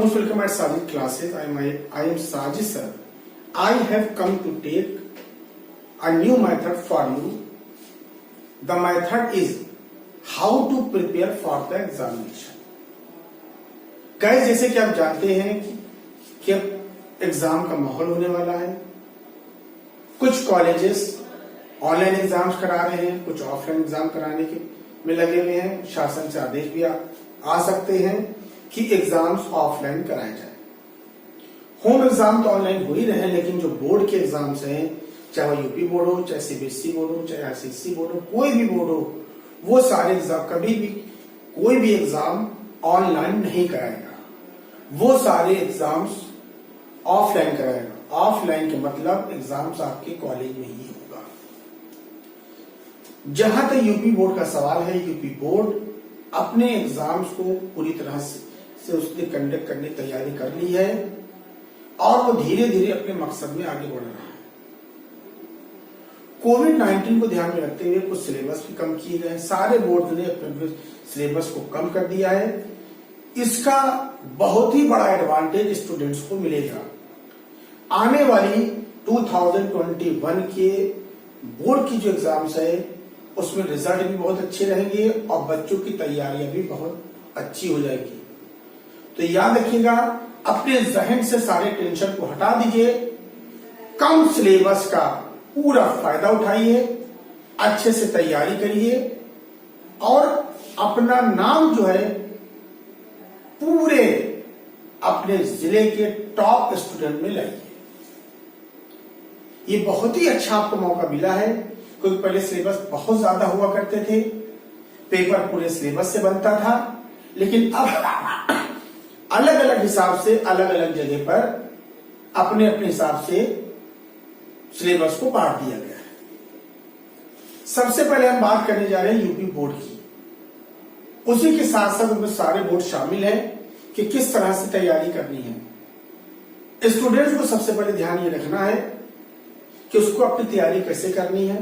most welcome at Sajid classes. I am Sajid sir. I have come to take a new method for you. The method is how to prepare for the examination. Guys, जैसे कि आप जानते हैं कि अब exam का माहौल होने वाला है। कुछ कॉलेजेस ऑनलाइन एग्जाम्स करा रहे हैं, कुछ ऑफलाइन एग्जाम कराने के में लगे हुए हैं। शासन से आदेश भी आ सकते हैं कि एग्जाम्स ऑफलाइन कराए जाए। होम एग्जाम तो ऑनलाइन हो ही रहे हैं, लेकिन जो बोर्ड के एग्जाम्स हैं, चाहे वो यूपी बोर्ड हो, चाहे सीबीएसई बोर्ड हो, चाहे आईसीएसई बोर्ड हो, कोई भी बोर्ड हो, वो सारे एग्जाम कभी भी कोई भी एग्जाम ऑनलाइन नहीं कराएगा। वो सारे एग्जाम्स ऑफलाइन कराएगा। ऑफलाइन के मतलब एग्जाम्स आपके कॉलेज में ही होगा। जहां तक यूपी बोर्ड का सवाल है, यूपी बोर्ड अपने एग्जाम्स को पूरी तरह से उसने कंडक्ट करने की तैयारी कर ली है और वो धीरे धीरे अपने मकसद में आगे बढ़ रहा है। कोविड-19 को ध्यान में रखते हुए कुछ सिलेबस भी कम किए गए। सारे बोर्ड ने अपने सिलेबस को कम कर दिया है। इसका बहुत ही बड़ा एडवांटेज स्टूडेंट्स को मिलेगा। आने वाली 2021 के बोर्ड की जो एग्जाम्स है, उसमें रिजल्ट भी बहुत अच्छे रहेंगे और बच्चों की तैयारियां भी बहुत अच्छी हो जाएगी। तो याद रखिएगा, अपने जहन से सारे टेंशन को हटा दीजिए, कम सिलेबस का पूरा फायदा उठाइए, अच्छे से तैयारी करिए और अपना नाम जो है पूरे अपने जिले के टॉप स्टूडेंट में लाइए। ये बहुत ही अच्छा आपको मौका मिला है, क्योंकि पहले सिलेबस बहुत ज्यादा हुआ करते थे, पेपर पूरे सिलेबस से बनता था, लेकिन अब अलग अलग हिसाब से अलग अलग जगह पर अपने अपने हिसाब से सिलेबस को बांट दिया गया है। सबसे पहले हम बात करने जा रहे हैं यूपी बोर्ड की। उसी के साथ साथ उसमें सारे बोर्ड शामिल हैं कि किस तरह से तैयारी करनी है। स्टूडेंट्स को सबसे पहले ध्यान ये रखना है कि उसको अपनी तैयारी कैसे करनी है।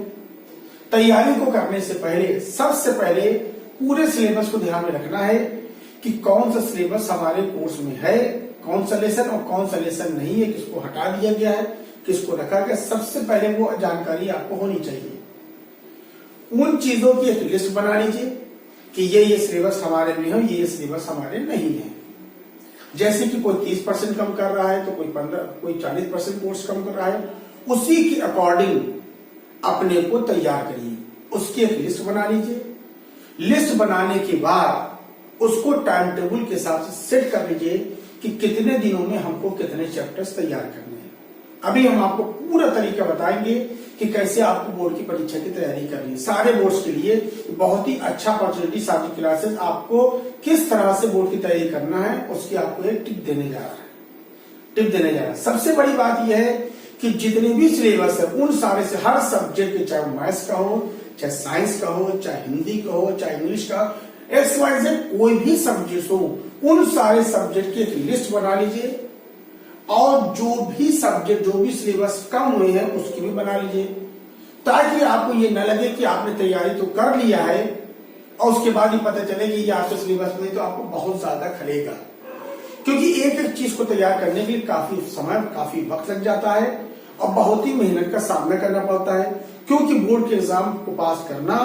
तैयारी को करने से पहले सबसे पहले पूरे सिलेबस को ध्यान में रखना है कि कौन सा सिलेबस हमारे कोर्स में है, कौन सा लेसन और कौन सा लेसन नहीं है, किसको हटा दिया गया है, किसको रखा गया। सबसे पहले वो जानकारी आपको होनी चाहिए। उन चीजों की एक लिस्ट बना लीजिए कि ये सिलेबस हमारे में है, ये सिलेबस हमारे नहीं है। जैसे कि कोई 30% कम कर रहा है तो कोई 40% कोर्स कम कर रहा है, उसी के अकॉर्डिंग अपने को तैयार करिए। उसकी एक लिस्ट बना लीजिए। लिस्ट बनाने के बाद उसको टाइम टेबल के हिसाब से सेट कर लीजिए कि कितने दिनों में हमको कितने चैप्टर्स तैयार करने हैं। अभी हम आपको पूरा तरीका बताएंगे कि कैसे आपको बोर्ड की परीक्षा की तैयारी करनी है। सारे बोर्ड्स के लिए बहुत ही अच्छा अपॉर्चुनिटी साजिद क्लासेस आपको किस तरह से बोर्ड की तैयारी करना है, उसकी आपको एक टिप देने जा रहा है। सबसे बड़ी बात यह है कि जितने भी सिलेबस है, उन सारे से हर सब्जेक्ट के, चाहे मैथ्स का हो, चाहे साइंस का हो, चाहे हिंदी का हो, चाहे इंग्लिश का, XYZ कोई भी सब्जेक्ट हो, उन सारे सब्जेक्ट की एक लिस्ट बना लीजिए और जो भी सब्जेक्ट, जो भी सिलेबस कम हुए हैं, उसकी भी बना लीजिए, ताकि आपको ये न लगे कि आपने तैयारी तो कर लिया है और उसके बाद ही पता चले कि ये आपके सिलेबस में तो आपको बहुत ज्यादा खलेगा। क्योंकि एक एक चीज को तैयार करने के लिए काफी समय, काफी वक्त लग जाता है और बहुत ही मेहनत का सामना करना पड़ता है। क्योंकि बोर्ड के एग्जाम को पास करना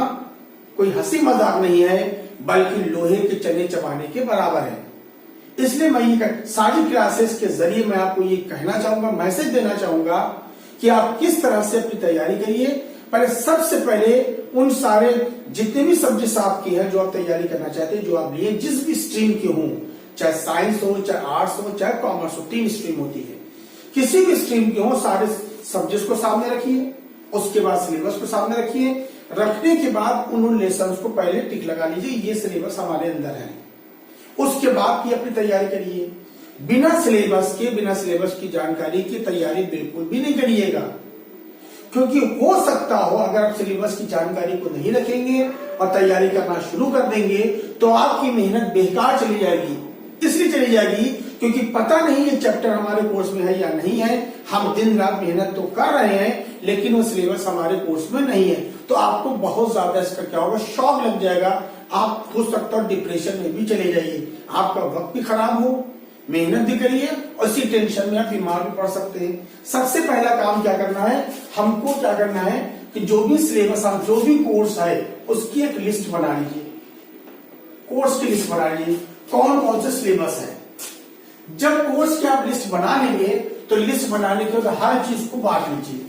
कोई हंसी मजाक नहीं है, बल्कि लोहे के चने चबाने के बराबर है। इसलिए मैं ये सारी क्लासेस के जरिए मैं आपको ये कहना चाहूंगा, मैसेज देना चाहूंगा कि आप किस तरह से अपनी तैयारी करिए। पहले सबसे पहले उन सारे जितने भी सब्जेक्ट्स आपके हैं, जो आप तैयारी करना चाहते हैं, जो आप लिए, जिस भी स्ट्रीम के हों, चाहे साइंस हो, चाहे आर्ट्स हो, चाहे कॉमर्स हो, 3 स्ट्रीम होती है, किसी भी स्ट्रीम के हो, सारे सब्जेक्ट्स को सामने रखिए। उसके बाद सिलेबस को सामने रखिए। रखने के बाद उन लेसन को पहले टिक लगा लीजिए, ये सिलेबस हमारे अंदर है। उसके बाद की अपनी तैयारी करिए। बिना सिलेबस की जानकारी की तैयारी बिल्कुल भी नहीं करिएगा, क्योंकि हो सकता हो अगर आप सिलेबस की जानकारी को नहीं रखेंगे और तैयारी करना शुरू कर देंगे तो आपकी मेहनत बेकार चली जाएगी। इसलिए चली जाएगी क्योंकि पता नहीं ये चैप्टर हमारे कोर्स में है या नहीं है। हम दिन रात मेहनत तो कर रहे हैं, लेकिन वो सिलेबस हमारे कोर्स में नहीं है, तो आपको बहुत ज्यादा इसका क्या होगा, शॉक लग जाएगा। आप हो सकता है डिप्रेशन में भी चले जाइए, आपका वक्त भी खराब हो, मेहनत भी करिए और इसी टेंशन में आप बीमार भी पड़ सकते हैं। सबसे पहला काम क्या करना है, हमको क्या करना है कि जो भी सिलेबस, जो भी कोर्स है उसकी एक लिस्ट बना लीजिए। कोर्स की लिस्ट बना लीजिए, कौन कौन से सिलेबस है। जब कोर्स की आप लिस्ट बना लेंगे तो लिस्ट बनाने के बाद हर चीज को बांट लीजिए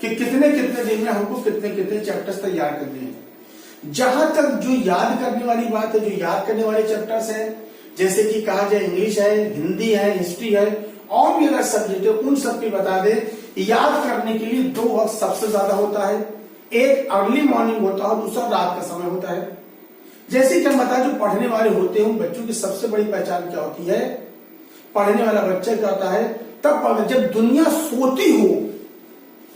कि कितने कितने दिन में हमको कितने कितने चैप्टर्स तैयार करने हैं। जहां तक जो याद करने वाली बात है, जो याद करने वाले चैप्टर्स हैं, जैसे कि कहा जाए इंग्लिश है, हिंदी है, हिस्ट्री है, और भी अगर सब्जेक्ट है, उन सब की बता दें। याद करने के लिए 2 वक्त सबसे ज्यादा होता है, एक अर्ली मॉर्निंग होता है, दूसरा रात का समय होता है। जैसे कि हम बताएं, जो पढ़ने वाले होते हैं बच्चों की सबसे बड़ी पहचान क्या होती है, पढ़ने वाला बच्चा क्या होता है, तब जब दुनिया सोती हो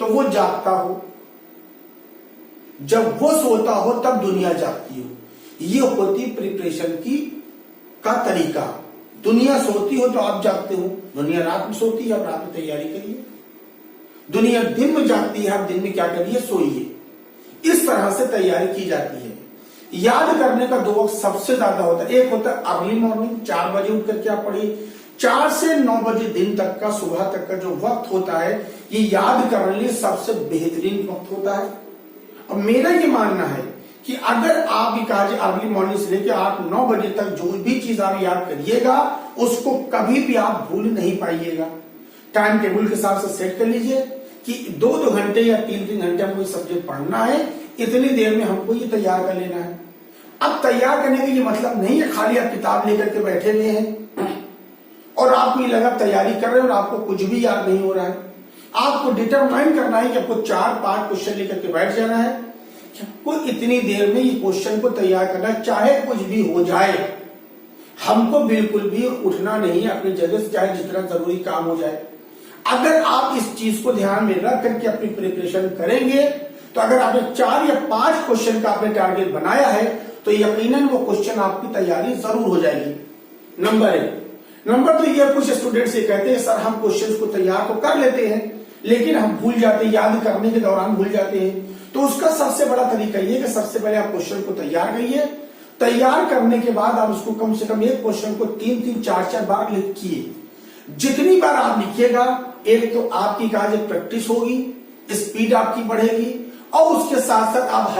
तो वो जागता हो, जब वो सोता हो तब दुनिया जागती हो। ये होती प्रिपरेशन की का तरीका। दुनिया सोती हो तो आप जागते हो, दुनिया रात में सोती है, आप रात में तैयारी करिए। दुनिया दिन में जागती है, आप दिन में क्या करिए, सोइए। इस तरह से तैयारी की जाती है। याद करने का 2 वक्त सबसे ज्यादा होता है। एक होता है अर्ली मॉर्निंग, 4 बजे उठ करके आप पढ़िए। 4 से 9 बजे दिन तक का, सुबह तक का जो वक्त होता है, ये याद करने लिए सबसे बेहतरीन वक्त होता है। और मेरा ये मानना है कि अगर आप भी कहा जाए अर्ली मॉर्निंग से लेकर 8-9 बजे तक जो भी चीज आप याद करिएगा उसको कभी भी आप भूल नहीं पाइएगा। टाइम टेबल के हिसाब से सेट कर लीजिए कि 2-2 घंटे या 3-3 घंटे हमको सब्जेक्ट पढ़ना है, इतनी देर में हमको ये तैयार कर लेना है। अब तैयार करने का ये मतलब नहीं है खाली आप किताब लेकर के बैठे हुए हैं और आपको ये लगा तैयारी कर रहे हैं और आपको कुछ भी याद नहीं हो रहा है। आपको डिटरमाइन करना है कि आपको 4-5 क्वेश्चन लेकर के बैठ जाना है, आपको इतनी देर में ये क्वेश्चन को तैयार करना है, चाहे कुछ भी हो जाए। हमको बिल्कुल भी उठना नहीं है अपनी जगह से, चाहे जितना जरूरी काम हो जाए। अगर आप इस चीज को ध्यान में रख करके अपनी प्रिपरेशन करेंगे तो अगर आपने 4 या 5 क्वेश्चन का आपने टारगेट बनाया है तो यकीनन वो क्वेश्चन आपकी तैयारी जरूर हो जाएगी। नंबर 1। नंबर 2 ये, कुछ स्टूडेंट्स ये कहते हैं सर हम क्वेश्चन को तैयार तो कर लेते हैं लेकिन हम भूल जाते हैं, याद करने के दौरान भूल जाते हैं। तो उसका सबसे बड़ा तरीका ये कि सबसे पहले आप क्वेश्चन को तैयार करिए। तैयार करने के बाद आप उसको कम से कम एक क्वेश्चन को 3-3, 4-4 बार लिखिए। जितनी बार आप लिखिएगा, एक तो आपकी काज प्रैक्टिस होगी, स्पीड आपकी बढ़ेगी और उसके साथ साथ आप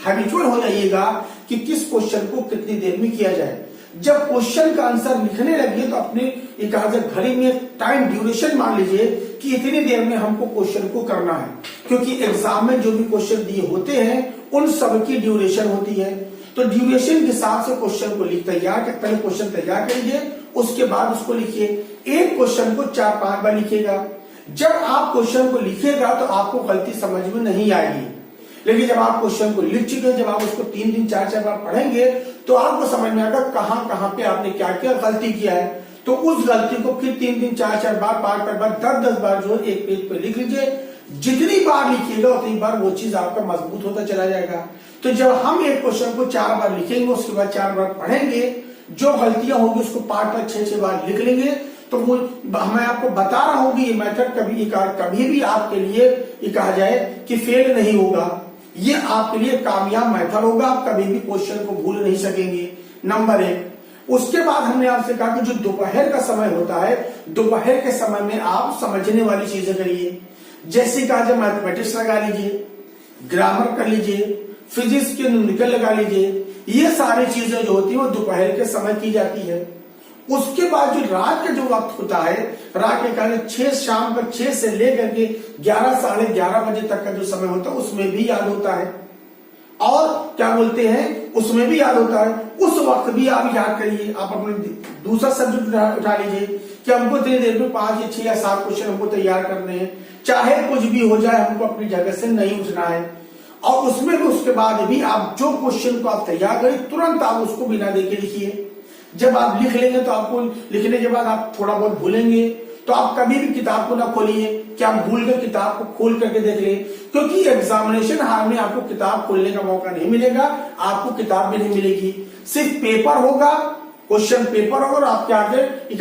हैबिचुअल हो जाइएगा कि किस क्वेश्चन को कितनी देर में किया जाए। जब क्वेश्चन का आंसर लिखने लगिए तो अपने घड़ी में टाइम ड्यूरेशन मान लीजिए कि इतनी देर में हमको क्वेश्चन को करना है, क्योंकि एग्जाम में जो भी क्वेश्चन दिए होते हैं उन सब की ड्यूरेशन होती है। तो ड्यूरेशन के हिसाब से क्वेश्चन को पहले क्वेश्चन तैयार करिए, उसके बाद उसको लिखिए। एक क्वेश्चन को 4-5 बार लिखिएगा। जब आप क्वेश्चन को लिखिएगा तो आपको गलती समझ में नहीं आएगी, लेकिन जब आप क्वेश्चन को लिख चुके हैं, जब आप उसको 3-3, 4-4 बार पढ़ेंगे तो आपको समझ में आएगा कहां पे आपने क्या क्या गलती किया है। तो उस गलती को फिर 3-3, 4-4 बार, 5 बार, 10-10 बार जो एक पेज पे लिख लीजिए। जितनी बार लिखिएगा उतनी बार वो चीज आपका मजबूत होता चला जाएगा। तो जब हम एक क्वेश्चन को 4 बार लिखेंगे, उसके बाद 4 बार पढ़ेंगे, जो गलतियां होगी उसको 5-5, 6-6 बार लिख लेंगे, तो वो मैं आपको बता रहा हूं कि ये मेथड कभी भी आपके लिए ये कहा जाए कि फेल नहीं होगा। ये आपके लिए कामयाब मेथड होगा, आप कभी भी क्वेश्चन को भूल नहीं सकेंगे। नंबर 1। उसके बाद हमने आपसे कहा कि जो दोपहर का समय होता है, दोपहर के समय में आप समझने वाली चीजें करिए। जैसे कहा जाए मैथमेटिक्स लगा लीजिए, ग्रामर कर लीजिए, फिजिक्स के न्यूमेरिकल लगा लीजिए। ये सारी चीजें जो होती है वो दोपहर के समय की जाती है। उसके बाद जो रात का जो वक्त होता है, रात के कारण शाम का 6 से लेकर के 11, साढ़े 11 बजे तक का जो समय होता है उसमें भी याद होता है। और क्या बोलते हैं, उसमें भी याद होता है। उस वक्त भी आप याद करिए। आप अपने दूसरा सब्जेक्ट उठा लीजिए कि हमको इतनी देर में 5 या 6 या 7 क्वेश्चन हमको तैयार करने हैं, चाहे कुछ भी हो जाए, हमको अपनी जगह से नहीं उठना है। और उसमें भी उसके बाद भी आप जो क्वेश्चन को आप तैयार करें, तुरंत आप उसको बिना देखे लिखिए। जब आप लिख लेंगे तो आपको लिखने के बाद आप थोड़ा बहुत भूलेंगे, तो आप कभी भी किताब को ना खोलिए कि आप भूल कर किताब को खोल करके देख लें, क्योंकि एग्जामिनेशन हॉल में आपको किताब खोलने का मौका नहीं मिलेगा, आपको किताब भी नहीं मिलेगी। सिर्फ पेपर होगा, क्वेश्चन पेपर होगा और आपके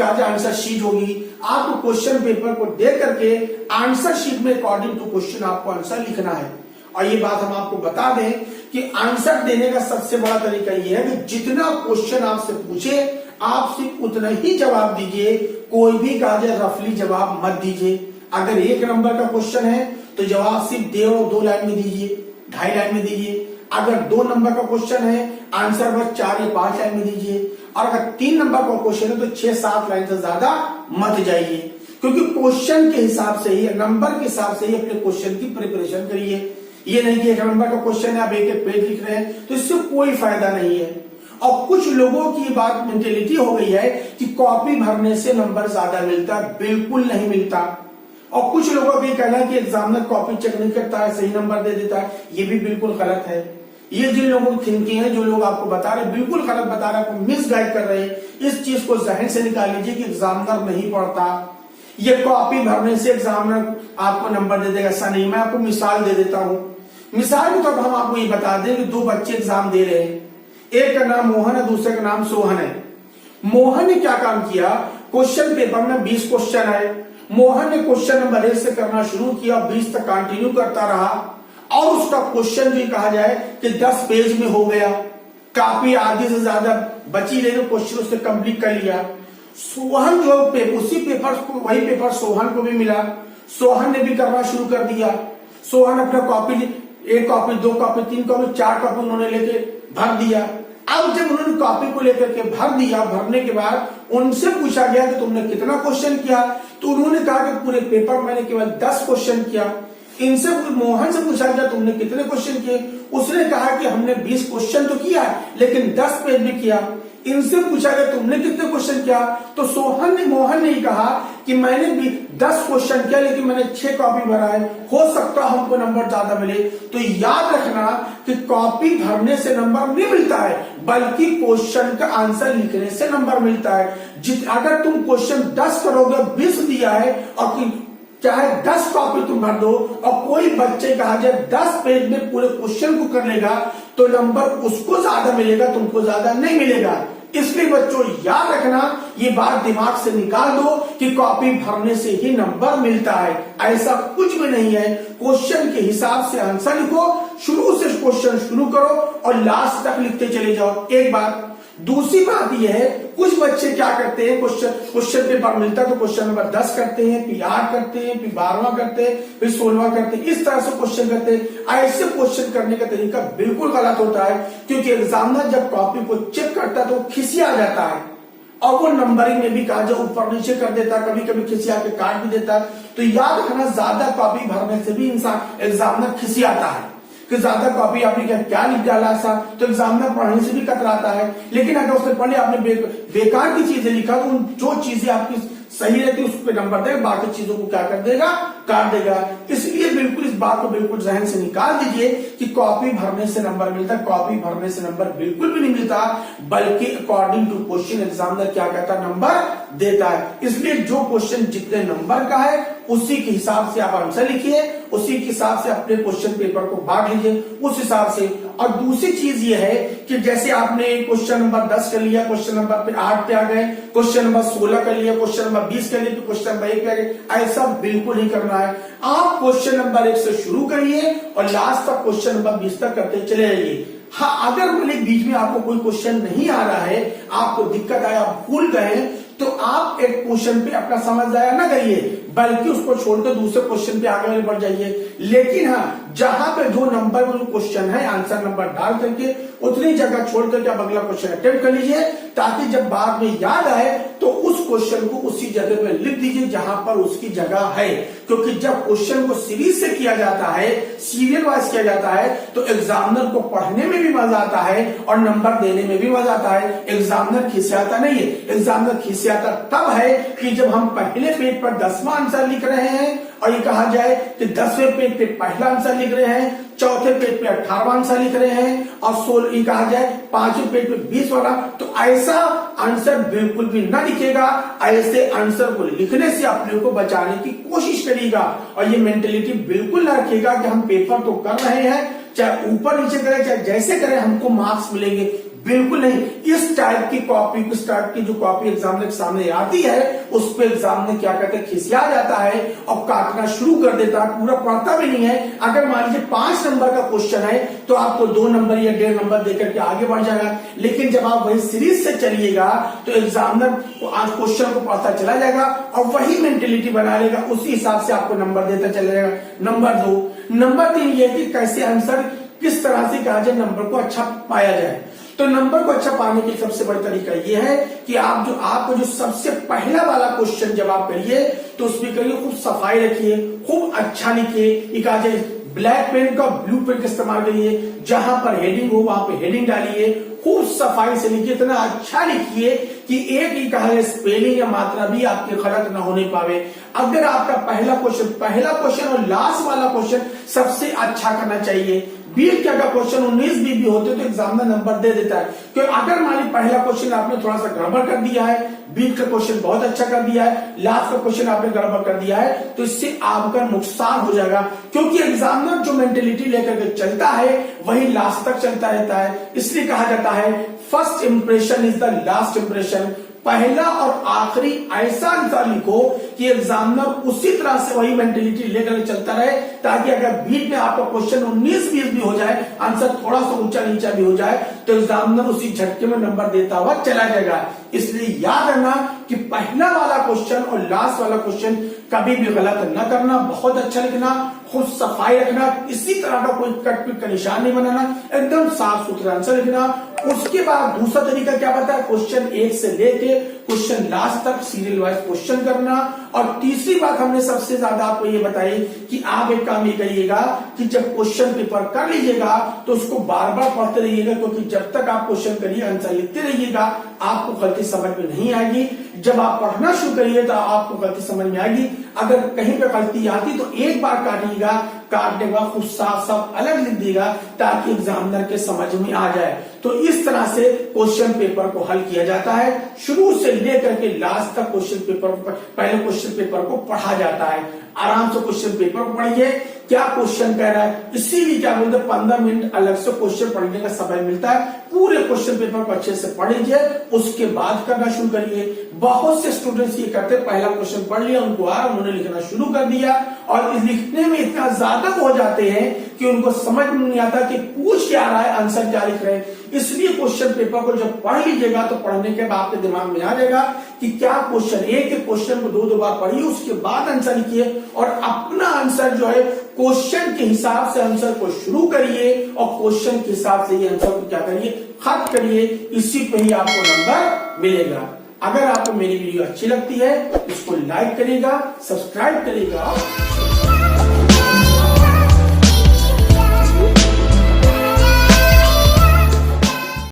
आगे आंसर शीट होगी। आपको क्वेश्चन पेपर को देख करके आंसर शीट में अकॉर्डिंग टू क्वेश्चन आपको आंसर लिखना है। और ये बात हम आपको बता दें कि आंसर देने का सबसे बड़ा तरीका ये है कि जितना क्वेश्चन आपसे पूछे आप सिर्फ उतना ही जवाब दीजिए, कोई भी गाजर रफली जवाब मत दीजिए। अगर 1 नंबर का क्वेश्चन है तो जवाब सिर्फ 2 लाइन में दीजिए, 2.5 लाइन में दीजिए। अगर 2 नंबर का क्वेश्चन है आंसर बस 4 या 5 लाइन में दीजिए। और अगर 3 नंबर का क्वेश्चन है तो 6-7 लाइन से ज्यादा मत जाइए, क्योंकि क्वेश्चन के हिसाब से ही, नंबर के हिसाब से ही अपने क्वेश्चन की प्रिपरेशन करिए। ये नहीं कि 1 नंबर का क्वेश्चन है आप एक पेज लिख रहे हैं तो इससे कोई फायदा नहीं है। और कुछ लोगों की बात मेंटेलिटी हो गई है कि कॉपी भरने से नंबर ज्यादा मिलता है, बिल्कुल नहीं मिलता। और कुछ लोगों का कहना है कि एग्जामिनर कॉपी चेक नहीं करता है, सही नंबर दे देता है, ये भी बिल्कुल गलत है। ये जिन लोगों की थिंकिंग है, जो लोग आपको बता रहे हैं, बिल्कुल गलत बता रहे हैं, आपको मिसगाइड कर रहे हैं। इस चीज को जहन से निकाल लीजिए कि एग्जामिनर नहीं पढ़ता, ये कॉपी भरने से एग्जामिनर आपको नंबर दे देगा, ऐसा नहीं। मैं आपको मिसाल दे देता हूं। मिसाल में तो हम आपको ये बता दें कि 2 बच्चे एग्जाम दे रहे हैं, एक का नाम मोहन है, दूसरे का नाम सोहन है। मोहन ने क्या काम किया, क्वेश्चन पेपर में 20 क्वेश्चन आए, मोहन ने क्वेश्चन नंबर 1 से करना शुरू किया, 20 तक कंटिन्यू करता रहा और उसका क्वेश्चन भी कहा जाए कि 10 पेज में हो गया, काफी आधी से ज्यादा बची रही, क्वेश्चन उसने कंप्लीट कर लिया। सोहन जो उसी पेपर को, वही पेपर सोहन को भी मिला, सोहन ने भी करना शुरू कर दिया। सोहन अपना copy, 1 copy, 2 copy, 3 copy, 4 copy उन्होंने लेके भर दिया। अब जब उन्होंने कॉपी को लेकर के भर दिया, भरने के बाद उनसे पूछा गया कि तुमने कितना क्वेश्चन किया, तो उन्होंने कहा कि पूरे पेपर मैंने केवल 10 क्वेश्चन किया। इनसे मोहन से पूछा गया तुमने कितने क्वेश्चन किए, उसने कहा कि हमने 20 क्वेश्चन तो किया लेकिन 10 पेज भी किया। इनसे पूछा गया तुमने कितने क्वेश्चन किया, तो मोहन ने कहा कि मैंने भी 10 क्वेश्चन किया लेकिन मैंने 6 कॉपी भरा है, हो सकता है हमको नंबर ज्यादा मिले। तो याद रखना कि कॉपी भरने से नंबर नहीं मिलता है, बल्कि क्वेश्चन का आंसर लिखने से नंबर मिलता है। अगर तुम क्वेश्चन 10 करोगे, 20 दिया है और चाहे 10 कॉपी तुम भर दो और कोई बच्चे कहा जाए 10 पेज में पूरे क्वेश्चन को कर लेगा, तो नंबर उसको ज्यादा मिलेगा, तुमको ज्यादा नहीं मिलेगा। इसलिए बच्चों याद रखना, ये बात दिमाग से निकाल दो कि कॉपी भरने से ही नंबर मिलता है, ऐसा कुछ भी नहीं है। क्वेश्चन के हिसाब से आंसर लिखो, शुरू से क्वेश्चन शुरू करो और लास्ट तक लिखते चले जाओ। एक बात। दूसरी बात यह है, कुछ बच्चे क्या करते हैं, क्वेश्चन पेपर मिलता है तो क्वेश्चन नंबर 10 करते हैं, फिर 8 करते हैं, फिर 12वां करते हैं, फिर 16वां करते हैं, इस तरह से क्वेश्चन करते हैं। ऐसे क्वेश्चन करने का तरीका बिल्कुल गलत होता है, क्योंकि एग्जामिनर जब कॉपी को चेक करता है तो खिसिया जाता है और वो नंबरिंग में भी कहा जाए ऊपर नीचे कर देता है, कभी कभी खिसिया के काट भी देता है। तो याद रखना, ज्यादा कॉपी भरने से भी इंसान एग्जामिनर खिसियाता है कि ज्यादा कॉपी आपने क्या लिख डाला ऐसा, तो एग्जामिनर पढ़ने से भी कतराता है। लेकिन अगर उसने पढ़े आपने बेकार की चीजें लिखा तो जो चीजें आपकी सही रहती है उस पर नंबर देगा, बाकी चीजों को क्या कर देगा, काट देगा। इसलिए बिल्कुल इस बात को बिल्कुल जहन से निकाल दीजिए कि कॉपी भरने से नंबर मिलता है, कॉपी भरने से नंबर बिल्कुल भी नहीं मिलता, बल्कि अकॉर्डिंग टू क्वेश्चन एग्जामिनर क्या कहता है, नंबर देता है। इसलिए जो क्वेश्चन जितने नंबर का है उसी के हिसाब से आप आंसर लिखिए, उसी के हिसाब से अपने क्वेश्चन पेपर को बांट लीजिए उस हिसाब से। और दूसरी चीज ये है कि जैसे आपने क्वेश्चन नंबर 10 कर लिया, क्वेश्चन नंबर 8 पे आ गए, क्वेश्चन नंबर 16 कर लिया, क्वेश्चन नंबर 20 कर लिया, क्वेश्चन नंबर 1 पे आ गए, ऐसा बिल्कुल नहीं करना है। आप क्वेश्चन नंबर 1 से शुरू करिए और लास्ट तक क्वेश्चन नंबर 20 तक करते चले जाइए। हाँ, अगर बीच में आपको कोई क्वेश्चन नहीं आ रहा है, आपको दिक्कत आया, आप भूल गए, तो आप एक क्वेश्चन पे अपना समय जाया ना करिए, बल्कि उसको छोड़कर दूसरे क्वेश्चन पे आगे बढ़ जाइए। लेकिन हाँ, जहां पे 2 नंबर में जो क्वेश्चन है आंसर नंबर डाल करके उतनी जगह छोड़ करके आप अगला क्वेश्चन अटेम्प्ट कर लीजिए, ताकि जब बाद में याद आए तो उस क्वेश्चन को उसी जगह पे लिख दीजिए जहां पर उसकी जगह है। क्योंकि जब क्वेश्चन को सीरीज से किया जाता है, सीरियल वाइज किया जाता है, तो एग्जामिनर को पढ़ने में भी मजा आता है और नंबर देने में भी मजा आता है। एग्जामिनर खिसियाता नहीं है, एग्जामिनर खिसियाता तब है कि जब हम पहले पेज पर 10वां आंसर लिख रहे हैं और ये कहा जाए कि 10वें पेज पे पहला आंसर लिख रहे हैं, चौथे पेज पे 18वां आंसर लिख रहे हैं और 16 ये कहा जाए 5वें पेज पे 20 वाला, तो ऐसा आंसर बिल्कुल भी ना लिखेगा। ऐसे आंसर को लिखने से अपने को बचाने की कोशिश करेगा और ये मेंटेलिटी बिल्कुल ना रखेगा कि हम पेपर तो कर रहे हैं, चाहे ऊपर नीचे करें, चाहे जैसे करें हमको मार्क्स मिलेंगे। बिल्कुल नहीं। इस टाइप की कॉपी, इस टाइप की जो कॉपी एग्जामिनर के सामने आती है उस पर एग्जामिनर क्या कहते हैं, खिसिया जाता है और काटना शुरू कर देता है, पूरा पढ़ता भी नहीं है। अगर मान लीजिए 5 नंबर का क्वेश्चन है तो आपको 2 नंबर या 1.5 नंबर देकर के आगे बढ़ जाएगा। लेकिन जब आप वही सीरीज से चलिएगा तो एग्जामिनर को आज क्वेश्चन को पढ़ता चला जाएगा और वही मेंटेलिटी बना लेगा, उसी हिसाब से आपको नंबर देता चला जाएगा। नंबर 2। नंबर 3 ये कि कैसे आंसर, किस तरह से कहा जाए नंबर को अच्छा पाया जाए। तो नंबर को अच्छा पाने के सबसे बड़ा तरीका यह है कि आपको जो सबसे पहला वाला क्वेश्चन जब आप करिए तो उसमें करिए खूब सफाई रखिए, खूब अच्छा लिखिए। कहा जाए ब्लैक पेन का ब्लू पेन का इस्तेमाल करिए, जहां पर हेडिंग हो वहां पे हेडिंग डालिए, खूब सफाई से लिखिए, इतना अच्छा लिखिए कि एक ही कहा है स्पेलिंग या मात्रा भी आपके गलत ना होने पावे। अगर आपका पहला क्वेश्चन और लास्ट वाला क्वेश्चन सबसे अच्छा करना चाहिए। बीच के अगर क्वेश्चन 19-20 भी होते तो एग्जामिनर नंबर दे देता है। क्योंकि अगर मान ली पहला क्वेश्चन आपने थोड़ा सा गड़बड़ कर दिया है, बीच का क्वेश्चन बहुत अच्छा कर दिया है, लास्ट का क्वेश्चन आपने गड़बड़ कर दिया है, तो इससे आपका नुकसान हो जाएगा। क्योंकि एग्जामिनर जो मेंटेलिटी लेकर के चलता है वही लास्ट तक चलता रहता है। इसलिए कहा जाता है first impression is the last impression. पहला और आखिरी ऐसा आंसर लिखो कि एग्जामिनर उसी तरह से वही मेंटेलिटी लेकर चलता रहे, ताकि अगर बीच में आपका क्वेश्चन 19-20 भी हो जाए, आंसर थोड़ा सा ऊंचा नीचा भी हो जाए, तो एग्जामिनर उसी झटके में नंबर देता हुआ चला जाएगा। इसलिए याद रखना कि पहला वाला क्वेश्चन और लास्ट वाला क्वेश्चन कभी भी गलत न करना, बहुत अच्छा लिखना, खुद सफाई रखना, इसी तरह का कोई कट पिट का निशान नहीं बनाना, एकदम साफ सुथरा आंसर लिखना। उसके बाद दूसरा तरीका क्या बताया, क्वेश्चन 1 से लेके क्वेश्चन लास्ट तक सीरियल वाइज क्वेश्चन करना। और तीसरी बात हमने सबसे ज्यादा आपको ये बताई कि आप एक काम ये करिएगा कि जब क्वेश्चन पेपर कर लीजिएगा तो उसको बार बार पढ़ते रहिएगा, क्योंकि जब तक आप क्वेश्चन करिए आंसर लिखते रहिएगा आपको गलती समझ में नहीं आएगी। जब आप पढ़ना शुरू करिए तो आपको गलती समझ में आएगी। अगर कहीं पे गलती आती तो एक बार काटिएगा, काटने के बाद खुद साफ साफ अलग लिख देगा ताकि एग्जामिनर के समझ में आ जाए। तो इस तरह से क्वेश्चन पेपर को हल किया जाता है। शुरू से लेकर के लास्ट तक क्वेश्चन पेपर, पहले क्वेश्चन पेपर को पढ़ा जाता है। आराम से क्वेश्चन पेपर को पढ़िए, क्या क्वेश्चन कह रहा है, इसीलिए क्या बोलते हैं 15 मिनट अलग से क्वेश्चन पढ़ने का समय मिलता है। पूरे क्वेश्चन पेपर को अच्छे से पढ़ लीजिए, उसके बाद करना शुरू करिए। बहुत से स्टूडेंट्स ये करते, पहला क्वेश्चन पढ़ लिया, उनको उन्होंने लिखना शुरू कर दिया और लिखने में इतना ज्यादा हो जाते हैं कि उनको समझ में नहीं आता कि पूछ क्या रहा है, आंसर क्या लिख रहे हैं। इसलिए क्वेश्चन पेपर को जब पढ़ लीजिएगा तो पढ़ने के बाद आपके दिमाग में आ जाएगा कि क्या क्वेश्चन, एक क्वेश्चन को 2-2 बार पढ़िए, उसके बाद आंसर लिखिए और अपना आंसर जो है क्वेश्चन के हिसाब से आंसर को शुरू करिए और क्वेश्चन के हिसाब से ये आंसर को क्या करिए, खत्म करिए। इसी पे ही आपको नंबर मिलेगा। अगर आपको मेरी वीडियो अच्छी लगती है इसको लाइक करिएगा, सब्सक्राइब करिएगा।